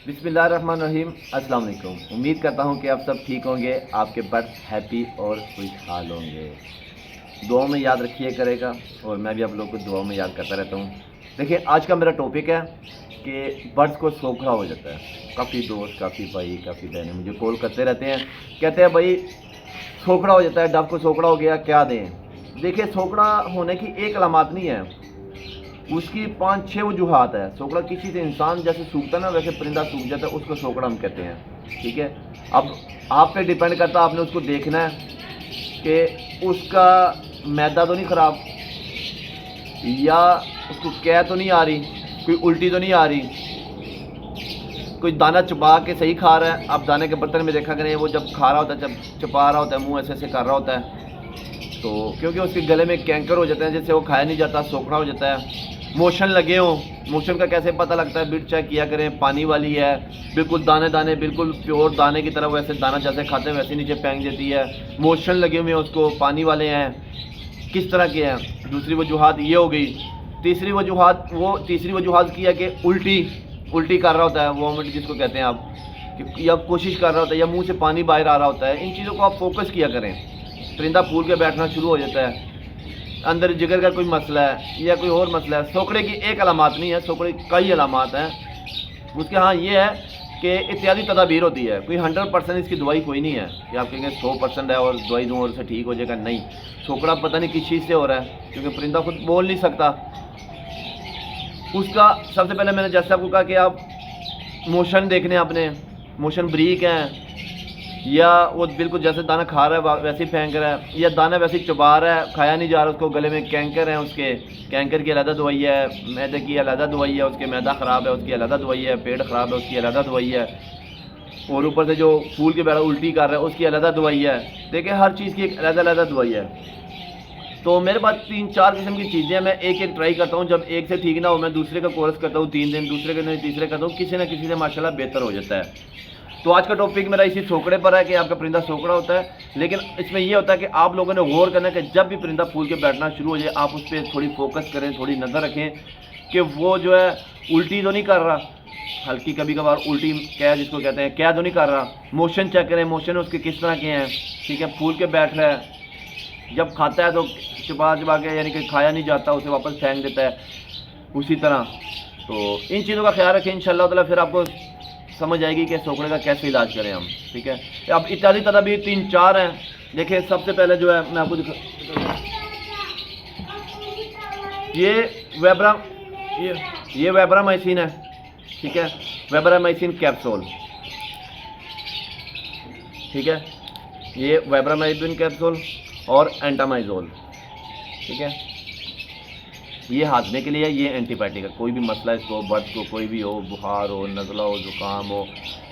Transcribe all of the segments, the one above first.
बिस्मिल्लाहिर्रहमानिर्रहीम। अस्सलाम वालेकुम। उम्मीद करता हूँ कि आप सब ठीक होंगे, आपके बर्ड्स हैप्पी और खुशहाल होंगे। दुआ में याद रखिए करेगा और मैं भी आप लोगों को दुआ में याद करता रहता हूँ। देखिए, आज का मेरा टॉपिक है कि बर्ड्स को सोखड़ा हो जाता है। काफ़ी दोस्त, काफ़ी भाई, काफ़ी बहनें मुझे कॉल करते रहते हैं, कहते हैं भाई सोखड़ा हो जाता है, डव को सोखड़ा हो गया, क्या दें। देखिए, सोखड़ा होने की एक अलामत नहीं है, उसकी 5-6 वजूहात है। सोकड़ा किसी से इंसान जैसे सूखता ना, वैसे परिंदा सूख जाता है, उसको सोकड़ा हम कहते हैं। ठीक है, अब आप पे डिपेंड करता है, आपने उसको देखना है कि उसका मैदा तो नहीं ख़राब, या उसको कै तो नहीं आ रही, कोई उल्टी तो नहीं आ रही, कोई दाना चबा के सही खा रहा है। आप दाने के बर्तन में देखा करें, वो जब खा रहा होता है, जब चबा रहा होता है, मुँह ऐसे ऐसे कर रहा होता है, तो क्योंकि उसके गले में कैंकर हो जाते हैं, जिससे वो खाया नहीं जाता, सोखड़ा हो जाता है। मोशन लगे हों, मोशन का कैसे पता लगता है, बिट चेक किया करें, पानी वाली है, बिल्कुल दाने दाने, बिल्कुल प्योर दाने की तरह, वैसे दाना जैसे खाते हैं वैसे नीचे फेंक देती है। मोशन लगे हुए हैं उसको, पानी वाले हैं, किस तरह के हैं। दूसरी वजूहात ये हो गई। तीसरी वजूहात की है कि उल्टी कर रहा होता है, वॉमिट जिसको कहते हैं आप, या कोशिश कर रहा होता है, या मुँह से पानी बाहर आ रहा होता है। इन चीज़ों को आप फोकस किया करें। परिंदा फूल के बैठना शुरू हो जाता है, अंदर जिगर का कोई मसला है या कोई और मसला है। सोकड़े की एक अलामत नहीं है, सोकड़े की कई अलामत हैं उसके। हाँ, ये है कि इत्यादि तदाबीर होती है, कोई 100% इसकी दवाई कोई नहीं है कि आप कहेंगे 100% है और दवाई दूँ और से ठीक हो जाएगा। नहीं, सोकड़ा पता नहीं किस चीज़ से हो रहा है, क्योंकि परिंदा खुद बोल नहीं सकता। उसका सबसे पहले मैंने जैसे आपको कहा कि आप मोशन देखने, आपने मोशन ब्रीक हैं, या वो बिल्कुल जैसे दाना खा रहा है वैसे ही फेंक रहा है, या दाना वैसे ही चबा रहा है, खाया नहीं जा रहा, उसको गले में कैंकर है, उसके कैंकर की अलग दवाई है, मैदे की अलग दवाई है, उसके मैदा ख़राब है उसकी अलग दवाई है, पेट ख़राब है उसकी अलग दवाई है, और ऊपर से जो फूल के बैठा उल्टी कर रहा है उसकी अलग दवाई है। देखिए, हर चीज़ की एक अलग दवाई है। तो मेरे पास 3-4 किस्म की चीज़ें हैं, मैं एक एक ट्राई करता हूँ। जब एक से ठीक ना हो, मैं दूसरे का कोर्स करता हूँ 3 दिन, दूसरे का नहीं, तीसरे करता हूँ, किसी न किसी से माशाल्लाह बेहतर हो जाता है। तो आज का टॉपिक मेरा इसी सोकड़े पर है कि आपका परिंदा सोकड़ा होता है। लेकिन इसमें यह होता है कि आप लोगों ने गौर करना है कि जब भी परिंदा फूल के बैठना शुरू हो जाए, आप उस पर थोड़ी फोकस करें, थोड़ी नज़र रखें कि वो जो है उल्टी तो नहीं कर रहा, हल्की कभी कभार उल्टी क्या जिसको कहते हैं, क्या तो नहीं कर रहा। मोशन चेक करें, मोशन उसके किस तरह के हैं। ठीक है, फूल के बैठ रहा है, जब खाता है तो चबा के, यानी कि खाया नहीं जाता, उसे वापस फेंक देता है, उसी तरह। तो इन चीज़ों का ख्याल रखें, इंशाअल्लाह ताला फिर आपको समझ आएगी कि सोकड़े का कैसे इलाज करें हम। ठीक है, अब इत्यादि तदाबीर 3-4 हैं। देखिए, सबसे पहले जो है मैं आपको ये वेब्रामाइसिन है। ठीक है, वेब्रामाइसिन कैप्सूल। ठीक है, ये वेब्रामाइसिन कैप्सूल और एंटामाइजोल। ठीक है, ये हाजमे के लिए है, ये एंटीबायोटिक है। कोई भी मसला है इसको, बर्ड को कोई भी हो, बुखार हो, नज़ला हो, ज़ुकाम हो,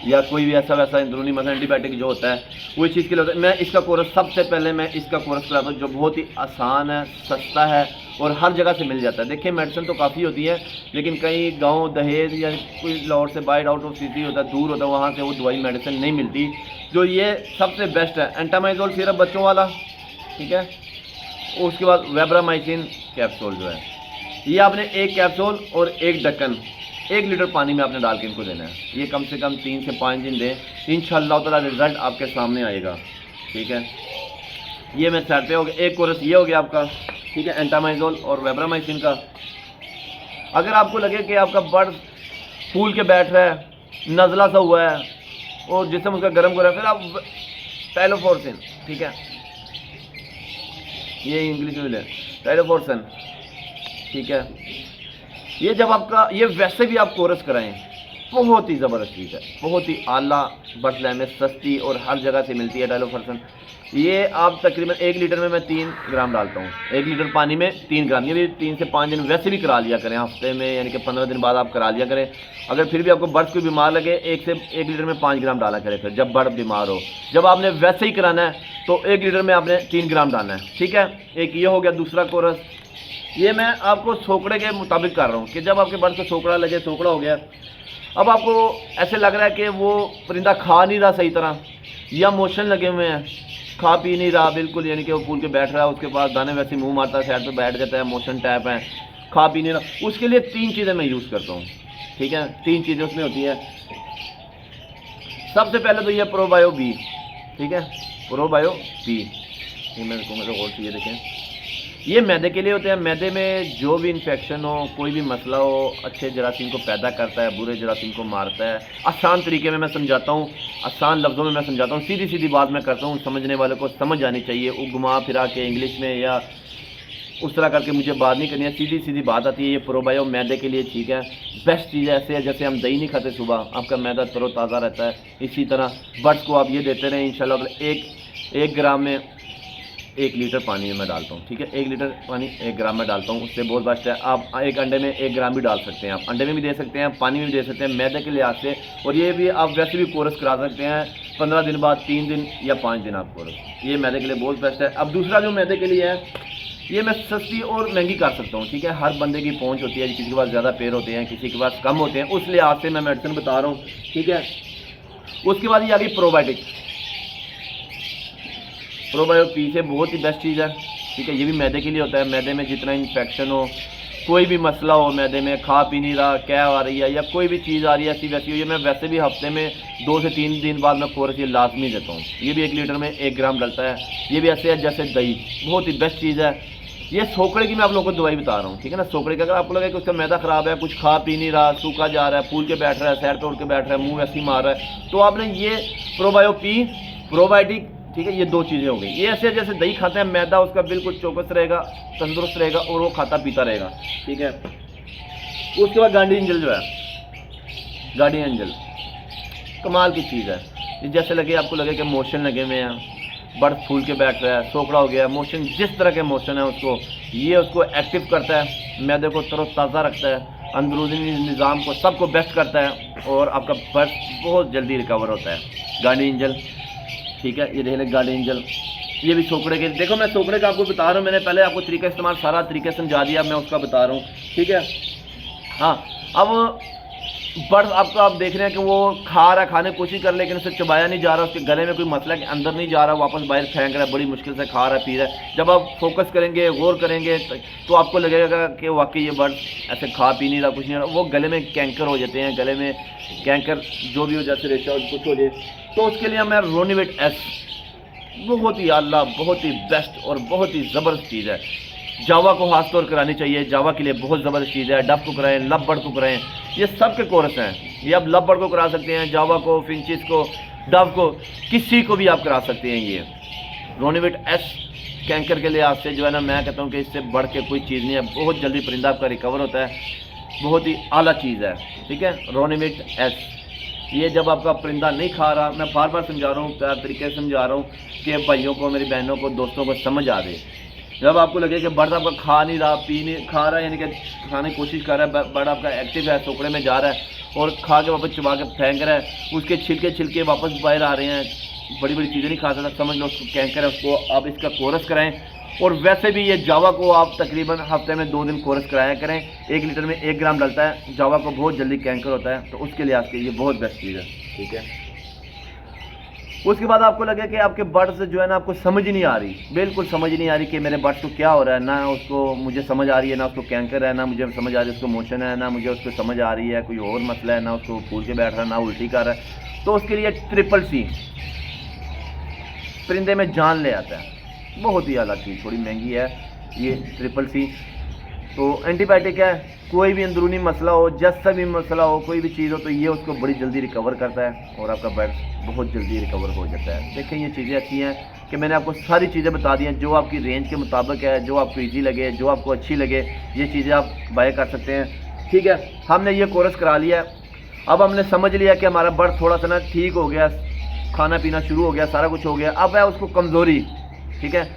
या कोई भी ऐसा वैसा अंदरूनी मसला, एंटीबायोटिक जो होता है वो चीज़ के लिए होता है। मैं इसका कोर्स सबसे पहले मैं इसका कोर्स कराता हूँ, जो बहुत ही आसान है, सस्ता है और हर जगह से मिल जाता है। देखिए, मेडिसिन तो काफ़ी होती है, लेकिन कहीं गाँव दहेज या कोई लाहौर से बाइट आउट ऑफ सिटी होता है, दूर होता है, वहाँ से वो दवाई मेडिसिन नहीं मिलती। जो ये सबसे बेस्ट है, एंटामाइजोल सिरप बच्चों वाला। ठीक है, उसके बाद वेब्रामाइसिन कैप्सूल जो है, ये आपने एक कैप्सूल और एक ढक्कन 1 लीटर पानी में आपने डाल के इनको देना है। ये कम से कम 3 से 5 दिन दें, इंशाअल्लाह ताला रिज़ल्ट आपके सामने आएगा। ठीक है, ये मैं साइड पे हो गया, एक कोर्स ये हो गया आपका। ठीक है, एंटामाइजोल और वेब्रामाइसिन का। अगर आपको लगे कि आपका बर्ड फूल के बैठ रहा है, नज़ला सा हुआ है और जिसम उसका गर्म हो रहा है, फिर आप टाइलोफोर्सिन। ठीक है, ये इंग्लिश में है टाइलोफोर्सिन। ठीक है, ये जब आपका ये वैसे भी आप कोर्स कराएं, बहुत ही ज़बरदस्त चीज़ है, बहुत ही आला, बटला में सस्ती और हर जगह से मिलती है टाइलोफोर्सिन। ये आप तकरीबन 1 लीटर में मैं 3 ग्राम डालता हूँ, 1 लीटर पानी में 3 ग्राम। ये भी 3 से 5 दिन वैसे भी करा लिया करें, हफ्ते में यानी कि 15 दिन बाद आप करा लिया करें। अगर फिर भी आपको बर्ड कोई बीमार लगे, 1 लीटर में 5 ग्राम डाला करें। फिर जब बर्ड बीमार हो, जब आपने वैसे ही कराना है तो 1 लीटर में आपने 3 ग्राम डालना है। ठीक है, एक ये हो गया। दूसरा कोर्स ये मैं आपको सोकड़े के मुताबिक कर रहा हूँ कि जब आपके बर्ड को सोकड़ा लगे, सोकड़ा हो गया, अब आपको ऐसे लग रहा है कि वो परिंदा खा नहीं रहा सही तरह, या मोशन लगे हुए हैं, खा पी नहीं रहा बिल्कुल, यानी कि वो फूल के बैठ रहा है, उसके पास दाने वैसे मुंह मारता है, साइड पे बैठ जाता है, मोशन टाइप है, खा पी नहीं रहा, उसके लिए 3 चीज़ें मैं यूज़ करता हूँ। ठीक है, 3 चीज़ें उसमें होती है। सबसे पहले तो ये प्रोबायो बी, ठीक है, प्रोबायो बी, ये मैं कहूँगा तो और चीज़ें देखें, ये मैदे के लिए होते हैं। मैदे में जो भी इन्फेक्शन हो, कोई भी मसला हो, अच्छे जरासीम को पैदा करता है, बुरे जरासीम को मारता है। आसान तरीके में मैं समझाता हूँ, आसान लफ्ज़ों में मैं समझाता हूँ, सीधी सीधी बात मैं करता हूँ, समझने वाले को समझ आनी चाहिए। वो घुमा फिरा के इंग्लिश में या उस तरह करके मुझे बात नहीं करनी है, सीधी सीधी बात आती है। ये प्रोबायो मैदे के लिए ठीक है, बेस्ट चीज़ है। ऐसे है जैसे हम दही नहीं खाते सुबह, आपका मैदा तरोताज़ा रहता है, इसी तरह बर्ड्स को आप ये देते रहें इंशाल्लाह। एक ग्राम में 1 लीटर पानी में मैं डालता हूँ, ठीक है, 1 लीटर पानी 1 ग्राम में डालता हूँ, उससे बहुत बेस्ट है। आप एक अंडे में 1 ग्राम भी डाल सकते हैं, आप अंडे में भी दे सकते हैं, पानी में भी दे सकते हैं, मैदे के लिहाज से। और ये भी आप वैसे भी कोर्स करा सकते हैं 15 दिन बाद, 3 दिन या 5 दिन आप कोर्स, ये मैदे के लिए बहुत बेस्ट है। अब दूसरा जो मैदे के लिए है, ये मैं सस्ती और महंगी कर सकता हूँ, ठीक है, हर बंदे की पहुँच होती है, किसी के पास ज़्यादा पैर होते हैं, किसी के पास कम होते हैं, उस लिहाज से मैं मेडिसिन बता रहा हूँ, ठीक है। उसके बाद ये आ गई प्रोबायोटिक। प्रोबायोटिक से बहुत ही बेस्ट चीज़ है, ठीक है, ये भी मैदे के लिए होता है। मैदे में जितना इन्फेक्शन हो, कोई भी मसला हो मैदे में, खा पी नहीं रहा, क्या आ रही है या कोई भी चीज़ आ रही है ऐसी वैसी हुई है, मैं वैसे भी हफ्ते में 2 से 3 दिन बाद मैं कोर्स ये लाजमी देता हूँ। ये भी 1 लीटर में 1 ग्राम डलता है। ये भी ऐसे है जैसे दही, बहुत ही बेस्ट चीज़ है। ये सोकड़े की मैं आप लोगों को दवाई बता रहा हूँ, ठीक है ना। सोकड़े का अगर आपको लगे कि उसका मैदा ख़राब है, कुछ खा पी नहीं रहा, सूखा जा रहा है, फूल के बैठ रहा है, सैर पे उड़ के बैठ रहा है, मुँह ऐसे ही मार रहा है, तो आपने ये प्रोबायो पी, प्रोबायोटिक, ठीक है, ये 2 चीज़ें हो गई। ये ऐसे जैसे दही खाते हैं, मैदा उसका बिल्कुल चौकस रहेगा, तंदुरुस्त रहेगा और वो खाता पीता रहेगा, ठीक है। उसके बाद गांडी एंजल जो है, गांडी एंजल कमाल की चीज़ है। जैसे लगे आपको लगे कि मोशन लगे हुए हैं, बर्ड फूल के बैठ रहा है, सोखड़ा हो गया, मोशन, जिस तरह के मोशन है उसको, ये उसको एक्टिव करता है, मैदे को तरोताज़ा रखता है, अंदरूनी निज़ाम को सबको बेस्ट करता है और आपका बर्ड बहुत जल्दी रिकवर होता है। गांडी एंजल, ठीक है, ये देख लें गांडी एंजल, ये भी सोकड़े के। देखो मैं सोकड़े का आपको बता रहा हूँ, मैंने पहले आपको तरीका इस्तेमाल सारा तरीके समझा दिया, मैं उसका बता रहा हूँ, ठीक है। हाँ, अब बर्ड आपको आप देख रहे हैं कि वो खा रहा है, खाने की कोशिश कर, लेकिन उसे चबाया नहीं जा रहा, उसके गले में कोई मसला कि अंदर नहीं जा रहा, वापस बाहर फेंक रहा है, बड़ी मुश्किल से खा रहा है, पी रहा है। जब आप फोकस करेंगे, गौर करेंगे, तो आपको लगेगा कि वाकई ये बर्ड ऐसे खा पी नहीं रहा, कुछ नहीं रहा। वो गले में कैंकर हो जाते हैं, गले में कैंकर जो भी हो जाते रेशा कुछ हो जाए, तो उसके लिए मैं रोनिवेट एस, बहुत ही आला, बहुत ही बेस्ट और बहुत ही ज़बरदस्त चीज़ है। जावा को खास तौर करानी चाहिए, जावा के लिए बहुत ज़बरदस्त चीज़ है। डब को कराएं, लब बर्ड को कराएं, ये सब के कोर्स हैं। ये आप लब बर्ड को करा सकते हैं, जावा को, फिंचिस को, डब को, किसी को भी आप करा सकते हैं। ये रोनिवेट एस कैंकर के लिए आपसे जो है ना, मैं कहता हूँ कि इससे बढ़ के कोई चीज़ नहीं है, बहुत जल्दी परिंदा आपका रिकवर होता है, बहुत ही आला चीज़ है, ठीक है, रोनिवेट एस। ये जब आपका परिंदा नहीं खा रहा, मैं बार बार समझा रहा हूँ, प्यार तरीके से समझा रहा हूँ कि भाइयों को, मेरी बहनों को, दोस्तों को समझ आ दे। जब आपको लगे कि बर्ड आपका खा नहीं रहा, पी नहीं खा रहा है, यानी कि खाने की कोशिश कर रहा है, बर्ड आपका एक्टिव है, सोकड़े में जा रहा है और खा के वापस चबा के फेंक रहा है, उसके छिलके वापस बाहर आ रहे हैं, बड़ी बड़ी चीज़ें नहीं खा सकता, समझ लो उसको कैंकर है, उसको आप इसका कोरस कराएं। और वैसे भी ये जावा को आप तकरीबन हफ्ते में 2 दिन कोर्स कराया करें। 1 लीटर में 1 ग्राम डलता है, जावा को बहुत जल्दी कैंकर होता है, तो उसके लिए आपके ये बहुत बेस्ट चीज़ है, ठीक है। उसके बाद आपको लगे कि आपके बर्ड्स जो है ना, आपको समझ नहीं आ रही, बिल्कुल समझ नहीं आ रही कि मेरे बर्ड्स को क्या हो रहा है, ना उसको मुझे समझ आ रही है, ना उसको कैंकर है, ना मुझे समझ आ रही है उसको मोशन है, ना मुझे उसको समझ आ रही है कोई और मसला है, ना उसको फूल के बैठ रहा है, ना उल्टी कर रहा है, तो उसके लिए ट्रिपल सी परिंदे में जान ले आता है, बहुत ही अलग चीज़, थोड़ी महंगी है ये ट्रिपल सी। तो एंटीबायोटिक है, कोई भी अंदरूनी मसला हो, जैसा भी मसला हो, कोई भी चीज़ हो, तो ये उसको बड़ी जल्दी रिकवर करता है और आपका बर्ड बहुत जल्दी रिकवर हो जाता है। देखें ये चीज़ें अच्छी हैं कि मैंने आपको सारी चीज़ें बता दी हैं, जो आपकी रेंज के मुताबिक है, जो आपको ईजी लगे, जो आपको अच्छी लगे, ये चीज़ें आप बाय कर सकते हैं, ठीक है। हमने ये कोर्स करा लिया है, अब हमने समझ लिया कि हमारा बर्ड थोड़ा सा ना ठीक हो गया, खाना पीना शुरू हो गया, सारा कुछ हो गया। अब है उसको कमज़ोरी, ठीक है,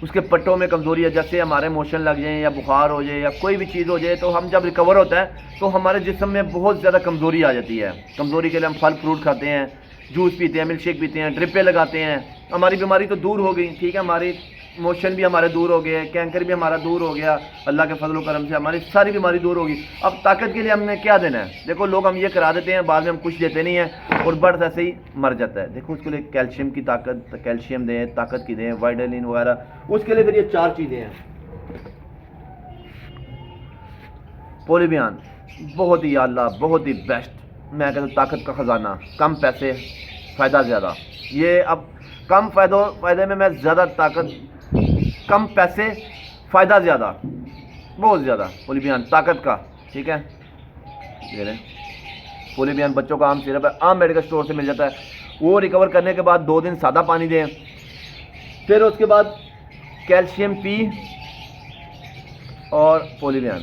उसके पट्टों में कमज़ोरी है, जैसे हमारे मोशन लग जाए या बुखार हो जाए या कोई भी चीज़ हो जाए, तो हम जब रिकवर होता है तो हमारे जिस्म में बहुत ज़्यादा कमज़ोरी आ जाती है। कमज़ोरी के लिए हम फल फ्रूट खाते हैं, जूस पीते हैं, मिल्क शेक पीते हैं, ड्रिपें लगाते हैं, हमारी बीमारी तो दूर हो गई, ठीक है, हमारी मोशन भी हमारे दूर हो गए, कैंकर भी हमारा दूर हो गया, अल्लाह के फजल करम से हमारी सारी बीमारी दूर होगी। अब ताकत के लिए हमने क्या देना है? देखो लोग हम ये करा देते हैं, बाद में हम कुछ देते नहीं हैं और बर्ड ऐसे ही मर जाता है। देखो उसके लिए कैल्शियम की ताकत, कैल्शियम दें, ताकत की दें, वाइटामिन वगैरह, उसके लिए फिर ये 4 चीज़ें हैं। पोलीबियान बहुत ही आला, बहुत ही बेस्ट, मैं कहता हूँ ताकत का ख़जाना, कम पैसे, फ़ायदा ज़्यादा। ये अब कम फ़ायदे में मैं ज़्यादा ताकत, कम पैसे, फ़ायदा ज़्यादा, बहुत ज़्यादा। पोलीबियान ताकत का, ठीक है, ये लें। पोलीबियान बच्चों का आम सिरप है, आम मेडिकल स्टोर से मिल जाता है। वो रिकवर करने के बाद 2 दिन सादा पानी दें, फिर उसके बाद कैल्शियम पी और पोलीबियान,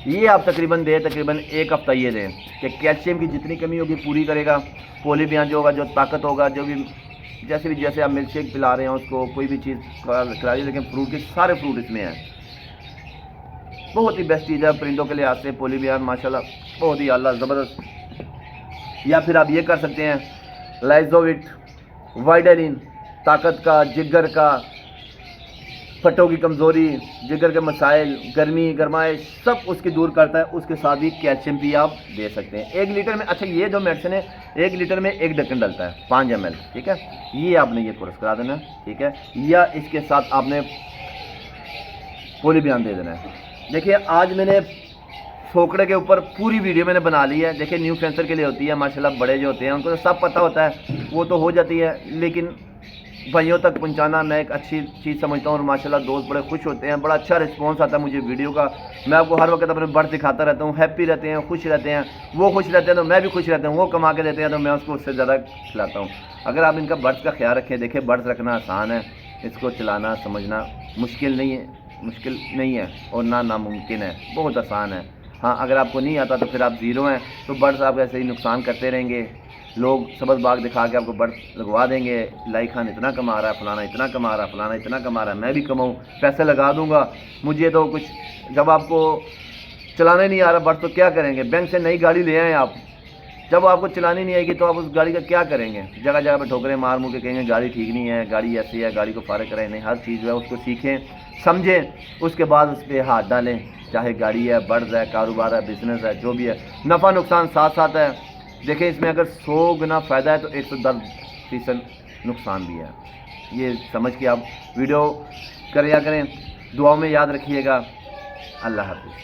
ये आप तकरीबन 1 हफ्ता ये दें कि कैल्शियम की जितनी कमी होगी पूरी करेगा। पोलीबियान जो होगा, जो ताकत होगा, जो भी जैसे आप मिल्क शेक पिला रहे हैं उसको, कोई भी चीज़ खिलाइए, लेकिन फ्रूट के सारे फ्रूट इसमें हैं। बहुत ही बेस्ट चीज़ है परिंदों के लिहाज से पोलीबियान, माशाल्लाह बहुत ही आला ज़बरदस्त। या फिर आप ये कर सकते हैं लाइजोविट वाइडरिन, ताकत का, जिगर का, फटों की कमज़ोरी, जिगर के मसाइल, गर्मी गरमाइश सब उसकी दूर करता है। उसके साथ ही कैल्शियम भी आप दे सकते हैं 1 लीटर में। अच्छा, ये जो मेडिसिन है 1 लीटर में 1 ढक्कन डलता है 5 ml, ठीक है। ये आपने ये कोर्स करा देना, ठीक है, या इसके साथ आपने पोलीबियान दे देना है। देखिए आज मैंने फोकड़े के ऊपर पूरी वीडियो मैंने बना ली है। देखिए न्यू कैंसर के लिए होती है, माशाल्लाह बड़े जो होते हैं उनको तो सब पता होता है, वो तो हो जाती है, लेकिन भाइयों तक पहुंचाना मैं एक अच्छी चीज़ समझता हूँ। और माशाल्लाह दोस्त बड़े खुश होते हैं, बड़ा अच्छा रिस्पांस आता है मुझे वीडियो का। मैं आपको हर वक्त अपने बर्ड दिखाता रहता हूँ, हैप्पी रहते हैं, खुश रहते हैं, वो खुश रहते हैं तो मैं भी खुश रहता हूँ, वो कमा के देते हैं तो मैं उसको उससे ज़्यादा खिलाता हूँ। अगर आप इनका बर्ड्स का ख्याल रखें, देखिए बर्ड्स रखना आसान है, इसको चलाना समझना मुश्किल नहीं है और ना नामुमकिन है, बहुत आसान है। हाँ, अगर आपको नहीं आता तो फिर आप ज़ीरो हैं, तो बर्ड्स आप ऐसे ही नुकसान करते रहेंगे। लोग सबज बाग दिखा के आपको बर्ड्स लगवा देंगे, लाई खान इतना कमा रहा है, फलाना इतना कमा रहा है, फलाना इतना कमा रहा है, मैं भी कमाऊँ, पैसे लगा दूंगा, मुझे तो कुछ। जब आपको चलाने नहीं आ रहा बर्ड्स तो क्या करेंगे? बैंक से नई गाड़ी ले आएँ आप, जब आपको चलानी नहीं आएगी तो आप उस गाड़ी का क्या करेंगे? जगह जगह पर ठोकरें मार मुँह के कहेंगे गाड़ी ठीक नहीं है, गाड़ी ऐसी है, गाड़ी को फारग करें। नहीं, हर चीज़ जो है उसको सीखें, समझें, उसके बाद उस पर हाथ डालें। चाहे गाड़ी है, बर्ड्स है, कारोबार है, बिजनेस है, जो भी है, नफ़ा नुकसान साथ साथ है। देखें इसमें अगर 100 गुना फ़ायदा है तो 110% नुकसान भी है। ये समझ के आप वीडियो करें, दुआओं में याद रखिएगा। अल्लाह हाफ़िज़।